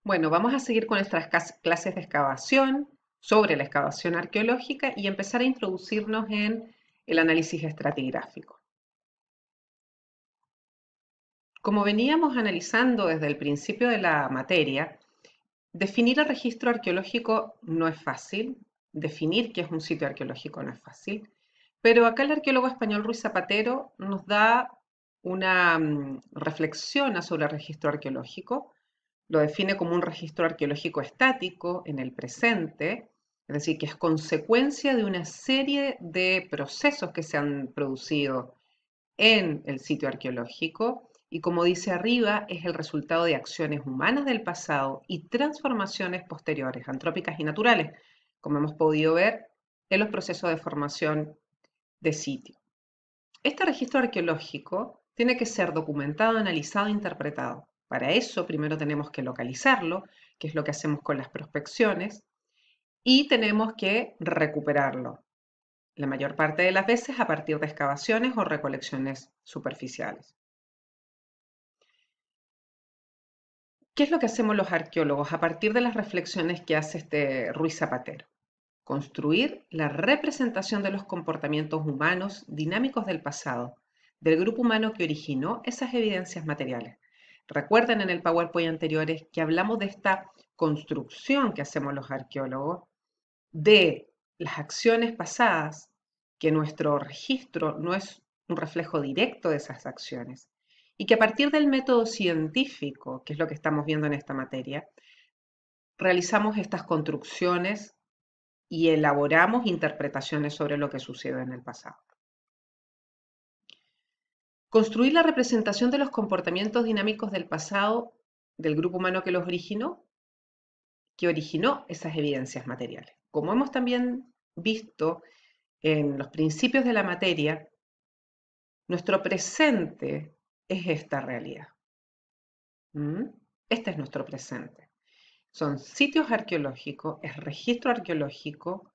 Bueno, vamos a seguir con nuestras clases de excavación sobre la excavación arqueológica y empezar a introducirnos en el análisis estratigráfico. Como veníamos analizando desde el principio de la materia, definir el registro arqueológico no es fácil, definir qué es un sitio arqueológico no es fácil, pero acá el arqueólogo español Ruiz Zapatero nos da una reflexión sobre el registro arqueológico. Lo define como un registro arqueológico estático en el presente, es decir, que es consecuencia de una serie de procesos que se han producido en el sitio arqueológico y, como dice arriba, es el resultado de acciones humanas del pasado y transformaciones posteriores, antrópicas y naturales, como hemos podido ver en los procesos de formación de sitio. Este registro arqueológico tiene que ser documentado, analizado e interpretado. Para eso primero tenemos que localizarlo, que es lo que hacemos con las prospecciones, y tenemos que recuperarlo, la mayor parte de las veces a partir de excavaciones o recolecciones superficiales. ¿Qué es lo que hacemos los arqueólogos a partir de las reflexiones que hace este Ruiz Zapatero? Construir la representación de los comportamientos humanos dinámicos del pasado, del grupo humano que originó esas evidencias materiales. Recuerden en el PowerPoint anteriores que hablamos de esta construcción que hacemos los arqueólogos de las acciones pasadas, que nuestro registro no es un reflejo directo de esas acciones, y que a partir del método científico, que es lo que estamos viendo en esta materia, realizamos estas construcciones y elaboramos interpretaciones sobre lo que sucedió en el pasado. Construir la representación de los comportamientos dinámicos del pasado del grupo humano que originó esas evidencias materiales. Como hemos también visto en los principios de la materia, nuestro presente es esta realidad. ¿Mm? Este es nuestro presente. Son sitios arqueológicos, es registro arqueológico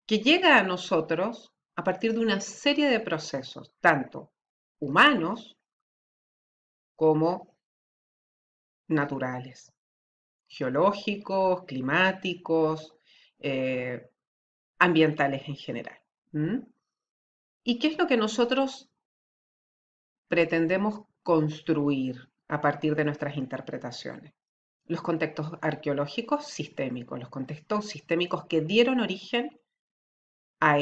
que llega a nosotros a partir de una serie de procesos, tanto humanos como naturales, geológicos, climáticos, eh, ambientales en general. ¿Mm? ¿Y qué es lo que nosotros pretendemos construir a partir de nuestras interpretaciones? Los contextos arqueológicos sistémicos, los contextos sistémicos que dieron origen a,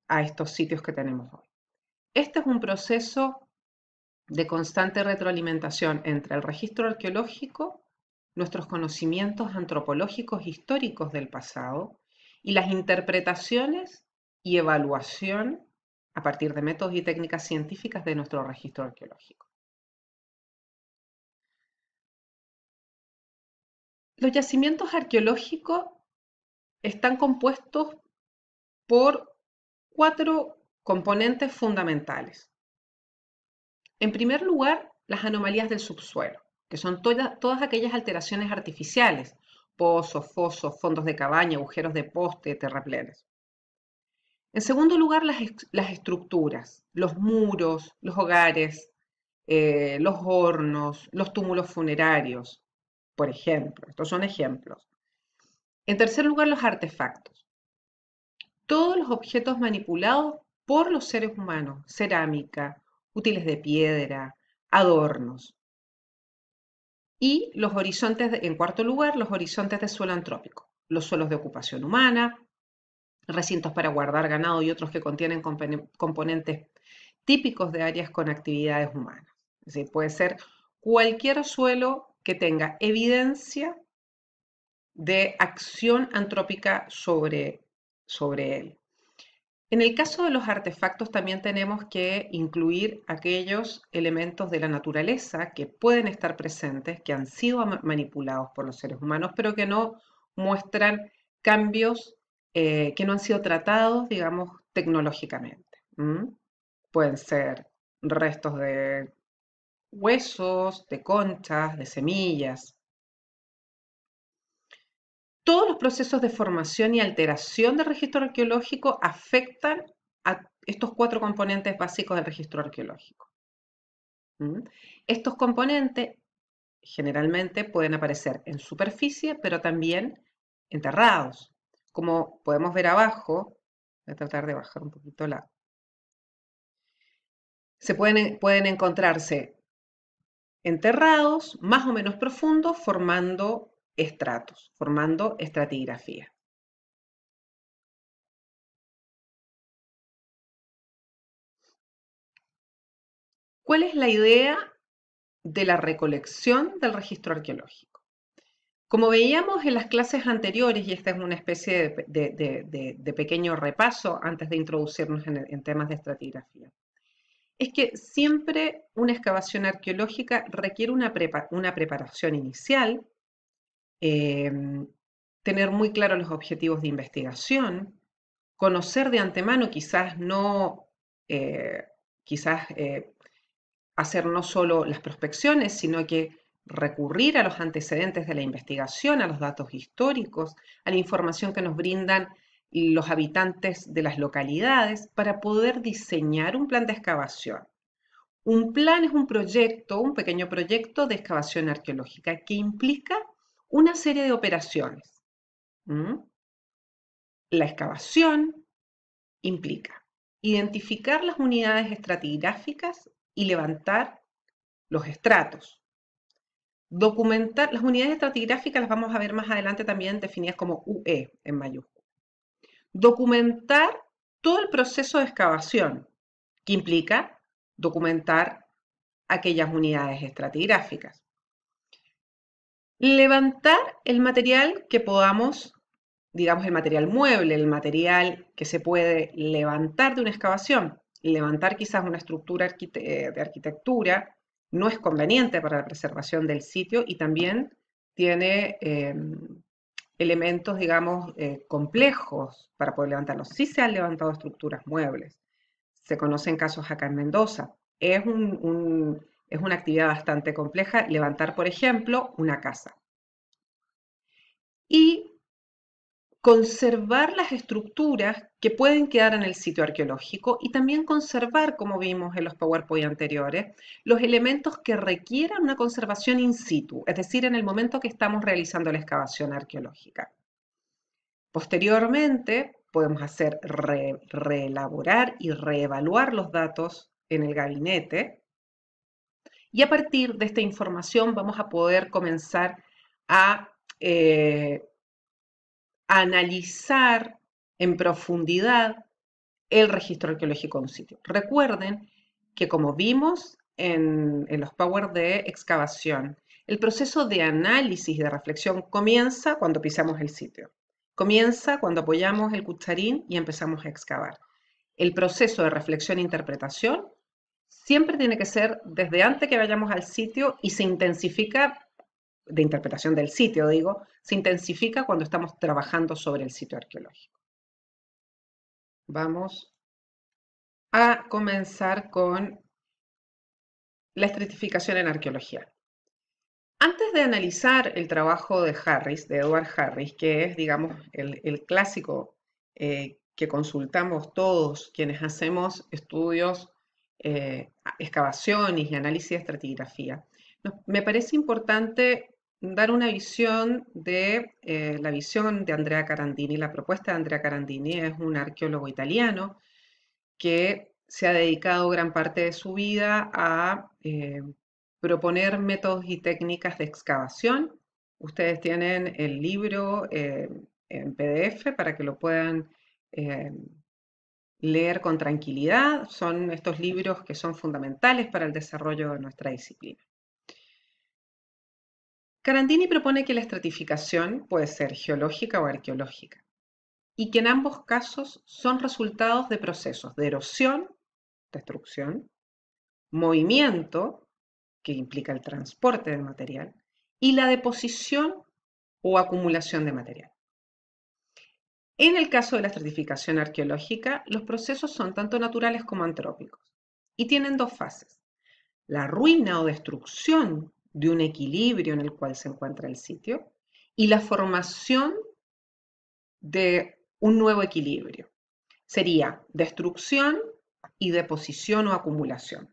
a estos sitios que tenemos hoy. Este es un proceso de constante retroalimentación entre el registro arqueológico, nuestros conocimientos antropológicos históricos del pasado y las interpretaciones y evaluación a partir de métodos y técnicas científicas de nuestro registro arqueológico. Los yacimientos arqueológicos están compuestos por cuatro componentes fundamentales. En primer lugar, las anomalías del subsuelo, que son todas aquellas alteraciones artificiales, pozos, fosos, fondos de cabaña, agujeros de poste, terraplenes. En segundo lugar, las estructuras, los muros, los hogares, los hornos, los túmulos funerarios, por ejemplo. Estos son ejemplos. En tercer lugar, los artefactos. Todos los objetos manipulados por los seres humanos, cerámica, útiles de piedra, adornos. Y los horizontes, en cuarto lugar, los horizontes de suelo antrópico, los suelos de ocupación humana, recintos para guardar ganado y otros que contienen componentes típicos de áreas con actividades humanas. Es decir, puede ser cualquier suelo que tenga evidencia de acción antrópica sobre él. En el caso de los artefactos también tenemos que incluir aquellos elementos de la naturaleza que pueden estar presentes, que han sido manipulados por los seres humanos, pero que no muestran cambios que no han sido tratados, digamos, tecnológicamente. Pueden ser restos de huesos, de conchas, de semillas. Todos los procesos de formación y alteración del registro arqueológico afectan a estos cuatro componentes básicos del registro arqueológico. ¿Mm? Estos componentes generalmente pueden aparecer en superficie, pero también enterrados. Como podemos ver abajo, voy a tratar de bajar un poquito la... pueden encontrarse enterrados, más o menos profundos, formando estratos, formando estratigrafía. ¿Cuál es la idea de la recolección del registro arqueológico? Como veíamos en las clases anteriores, y esta es una especie de pequeño repaso antes de introducirnos en temas de estratigrafía, es que siempre una excavación arqueológica requiere una preparación inicial, tener muy claros los objetivos de investigación, conocer de antemano, quizás no, hacer no solo las prospecciones, sino que recurrir a los antecedentes de la investigación, a los datos históricos, a la información que nos brindan los habitantes de las localidades para poder diseñar un plan de excavación. Un plan es un proyecto, un pequeño proyecto de excavación arqueológica que implica una serie de operaciones. La excavación implica identificar las unidades estratigráficas y levantar los estratos. Documentar, las unidades estratigráficas las vamos a ver más adelante también definidas como UE en mayúscula. Documentar todo el proceso de excavación, que implica documentar aquellas unidades estratigráficas. Levantar el material que podamos, digamos el material mueble, el material que se puede levantar de una excavación. Levantar quizás una estructura de arquitectura no es conveniente para la preservación del sitio y también tiene elementos, digamos, complejos para poder levantarlos. Sí se han levantado estructuras muebles. Se conocen casos acá en Mendoza. Es una actividad bastante compleja levantar, por ejemplo, una casa. Y conservar las estructuras que pueden quedar en el sitio arqueológico y también conservar, como vimos en los PowerPoint anteriores, los elementos que requieran una conservación in situ, es decir, en el momento que estamos realizando la excavación arqueológica. Posteriormente, podemos hacer reelaborar y reevaluar los datos en el gabinete y a partir de esta información vamos a poder comenzar a analizar en profundidad el registro arqueológico de un sitio. Recuerden que como vimos en los Power de excavación, el proceso de análisis y de reflexión comienza cuando pisamos el sitio. Comienza cuando apoyamos el cucharín y empezamos a excavar. El proceso de reflexión e interpretación siempre tiene que ser desde antes que vayamos al sitio y se intensifica, de interpretación del sitio digo, se intensifica cuando estamos trabajando sobre el sitio arqueológico. Vamos a comenzar con la estratificación en arqueología. Antes de analizar el trabajo de Harris, de Edward Harris, que es, digamos, el clásico que consultamos todos quienes hacemos estudios, excavaciones y análisis de estratigrafía, me parece importante dar una visión de la visión de Andrea Carandini. La propuesta de Andrea Carandini es un arqueólogo italiano que se ha dedicado gran parte de su vida a proponer métodos y técnicas de excavación. Ustedes tienen el libro en PDF para que lo puedan leer con tranquilidad. Son estos libros que son fundamentales para el desarrollo de nuestra disciplina. Carandini propone que la estratificación puede ser geológica o arqueológica y que en ambos casos son resultados de procesos de erosión, destrucción, movimiento, que implica el transporte del material, y la deposición o acumulación de material. En el caso de la estratificación arqueológica, los procesos son tanto naturales como antrópicos y tienen dos fases: la ruina o destrucción de un equilibrio en el cual se encuentra el sitio y la formación de un nuevo equilibrio. Sería destrucción y deposición o acumulación.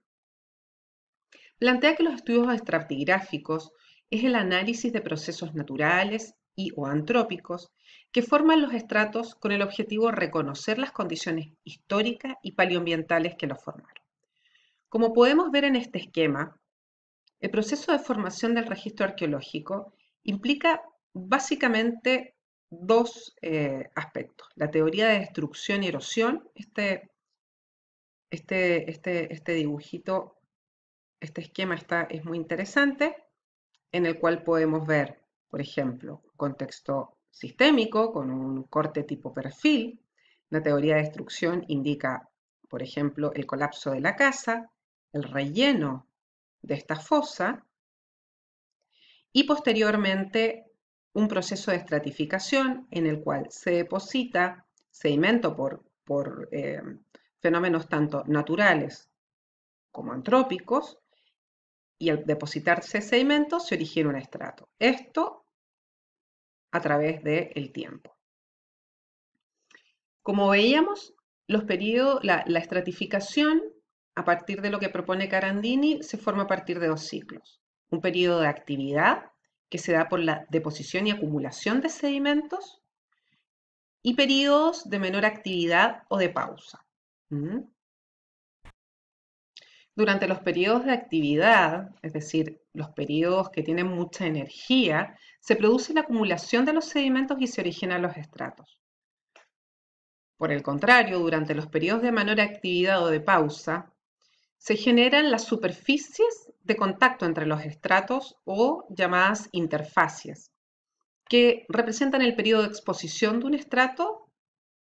Plantea que los estudios estratigráficos es el análisis de procesos naturales y o antrópicos que forman los estratos con el objetivo de reconocer las condiciones históricas y paleoambientales que los formaron. Como podemos ver en este esquema, el proceso de formación del registro arqueológico implica básicamente dos aspectos: la teoría de destrucción y erosión. Este dibujito, este esquema es muy interesante, en el cual podemos ver, por ejemplo, contexto sistémico con un corte tipo perfil. La teoría de destrucción indica, por ejemplo, el colapso de la casa, el relleno de esta fosa y posteriormente un proceso de estratificación en el cual se deposita sedimento por fenómenos tanto naturales como antrópicos, y al depositarse sedimento se origina un estrato. Esto a través del tiempo. Como veíamos, la estratificación, a partir de lo que propone Carandini, se forma a partir de dos ciclos. Un periodo de actividad, que se da por la deposición y acumulación de sedimentos, y periodos de menor actividad o de pausa. Durante los periodos de actividad, es decir, los periodos que tienen mucha energía, se produce la acumulación de los sedimentos y se originan los estratos. Por el contrario, durante los periodos de menor actividad o de pausa, se generan las superficies de contacto entre los estratos o llamadas interfacies, que representan el periodo de exposición de un estrato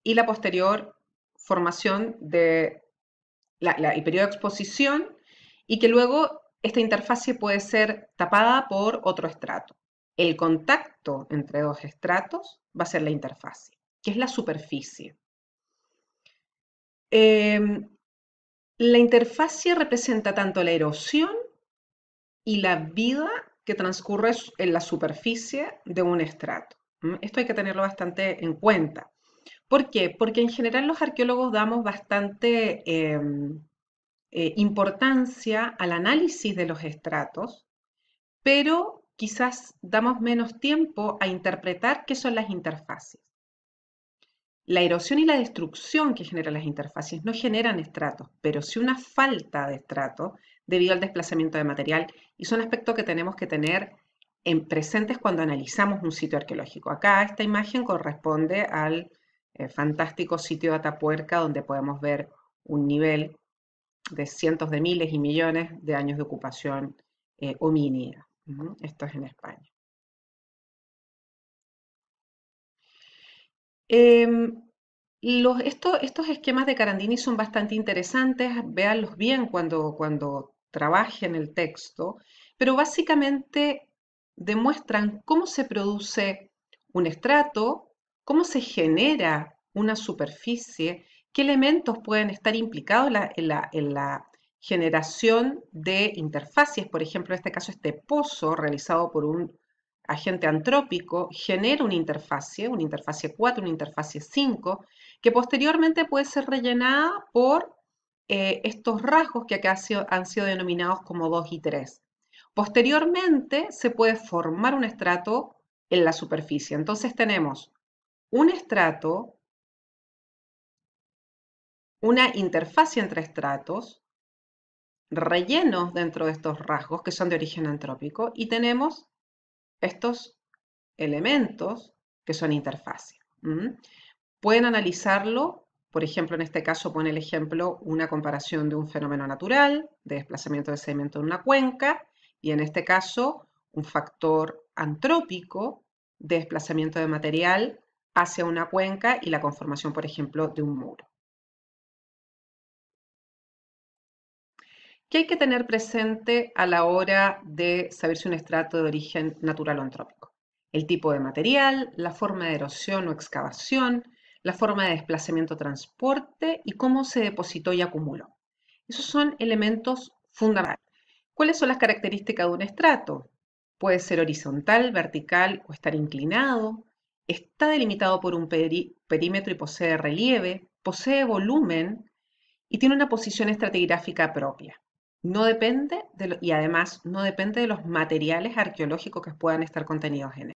y la posterior formación de el periodo de exposición, y que luego esta interfase puede ser tapada por otro estrato. El contacto entre dos estratos va a ser la interfase, que es la superficie. La interfase representa tanto la erosión y la vida que transcurre en la superficie de un estrato. Esto hay que tenerlo bastante en cuenta. ¿Por qué? Porque en general los arqueólogos damos bastante importancia al análisis de los estratos, pero quizás damos menos tiempo a interpretar qué son las interfaces. La erosión y la destrucción que generan las interfaces no generan estratos, pero sí una falta de estrato debido al desplazamiento de material, y son aspectos que tenemos que tener presentes cuando analizamos un sitio arqueológico. Acá esta imagen corresponde al fantástico sitio de Atapuerca, donde podemos ver un nivel de cientos de miles y millones de años de ocupación homínida. Esto es en España. Estos esquemas de Carandini son bastante interesantes, véanlos bien cuando trabajen el texto, pero básicamente demuestran cómo se produce un estrato, cómo se genera una superficie, qué elementos pueden estar implicados en la generación de interfacies. Por ejemplo, en este caso, este pozo realizado por un agente antrópico genera una interfase 4, una interfase 5, que posteriormente puede ser rellenada por estos rasgos que acá han sido denominados como 2 y 3. Posteriormente se puede formar un estrato en la superficie. Entonces tenemos un estrato, una interfase entre estratos, rellenos dentro de estos rasgos que son de origen antrópico, y tenemos estos elementos que son interfaces. Pueden analizarlo, por ejemplo, en este caso pone el ejemplo una comparación de un fenómeno natural, de desplazamiento de sedimento en una cuenca, y en este caso un factor antrópico de desplazamiento de material hacia una cuenca y la conformación, por ejemplo, de un muro. ¿Qué hay que tener presente a la hora de saber si un estrato de origen natural o antrópico? El tipo de material, la forma de erosión o excavación, la forma de desplazamiento o transporte y cómo se depositó y acumuló. Esos son elementos fundamentales. ¿Cuáles son las características de un estrato? Puede ser horizontal, vertical o estar inclinado. Está delimitado por un perímetro y posee relieve, posee volumen y tiene una posición estratigráfica propia. No depende y además no depende de los materiales arqueológicos que puedan estar contenidos en él.